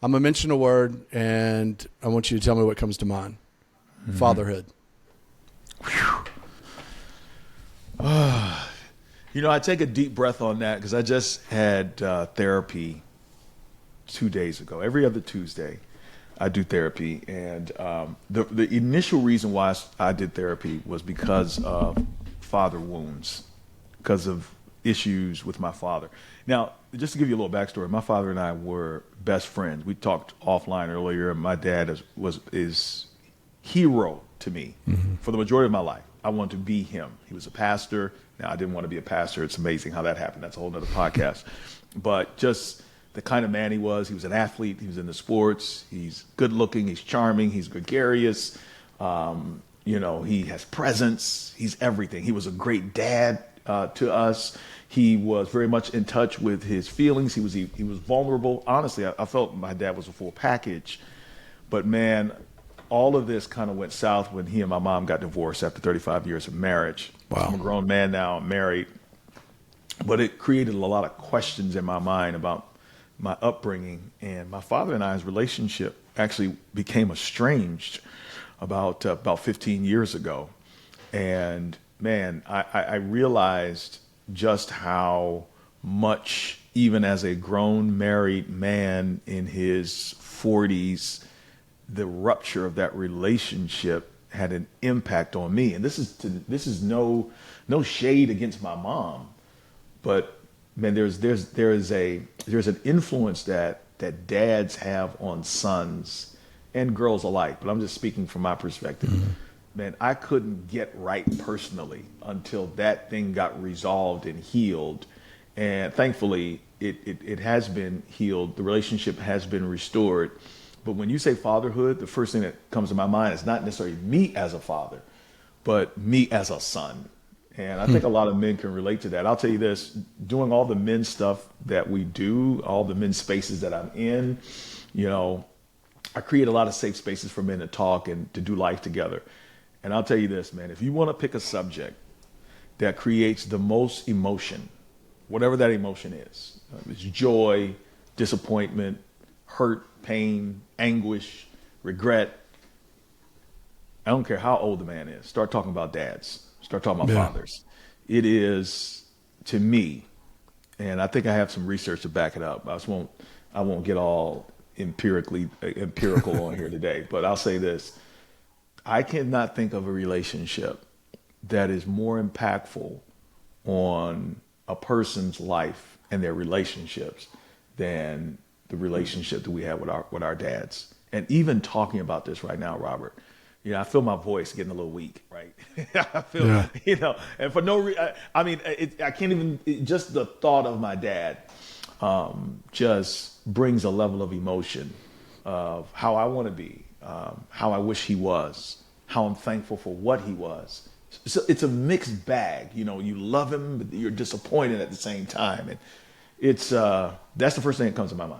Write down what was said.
I'm going to mention a word, and I want you to tell me what comes to mind. Mm-hmm. Fatherhood. I take a deep breath on that because I just had therapy 2 days ago. Every other Tuesday, I do therapy. And the initial reason why I did therapy was because of father wounds, because of issues with my father. Now, just to give you a little backstory, my father and I were best friends. We talked offline earlier, and my dad is hero to me for the majority of my life. I wanted to be him. He was a pastor. Now, I didn't want to be a pastor. It's amazing how that happened. That's a whole nother podcast. But just the kind of man he was an athlete. He was into sports. He's good looking. He's charming. He's gregarious. He has presence. He's everything. He was a great dad to us. He was very much in touch with his feelings. He was vulnerable. Honestly, I felt my dad was a full package. But man, all of this kind of went south when he and my mom got divorced after 35 years of marriage. Wow. I'm a grown man now, I'm married. But it created a lot of questions in my mind about my upbringing. And my father and I's relationship actually became estranged about 15 years ago. And man, I realized just how much, even as a grown married man in his 40s, the rupture of that relationship had an impact on me. And this is no shade against my mom, but man, there's an influence that dads have on sons and girls alike. But I'm just speaking from my perspective. Mm-hmm. Man, I couldn't get right personally until that thing got resolved and healed. And thankfully, it has been healed. The relationship has been restored. But when you say fatherhood, the first thing that comes to my mind is not necessarily me as a father, but me as a son. And I think a lot of men can relate to that. I'll tell you this, doing all the men stuff that we do, all the men spaces that I'm in, I create a lot of safe spaces for men to talk and to do life together. And I'll tell you this, man, if you want to pick a subject that creates the most emotion, whatever that emotion is, it's joy, disappointment, hurt, pain, anguish, regret. I don't care how old the man is. Start talking about dads. Start talking about fathers. It is, to me, and I think I have some research to back it up. I won't get all empirical on here today, but I'll say this. I cannot think of a relationship that is more impactful on a person's life and their relationships than the relationship that we have with our dads. And even talking about this right now, Robert, I feel my voice getting a little weak, right? I feel, and for no reason, I can't even, just the thought of my dad just brings a level of emotion of how I want to be, how I wish he was, how I'm thankful for what he was. So it's a mixed bag. You love him, but you're disappointed at the same time. And it's that's the first thing that comes to my mind.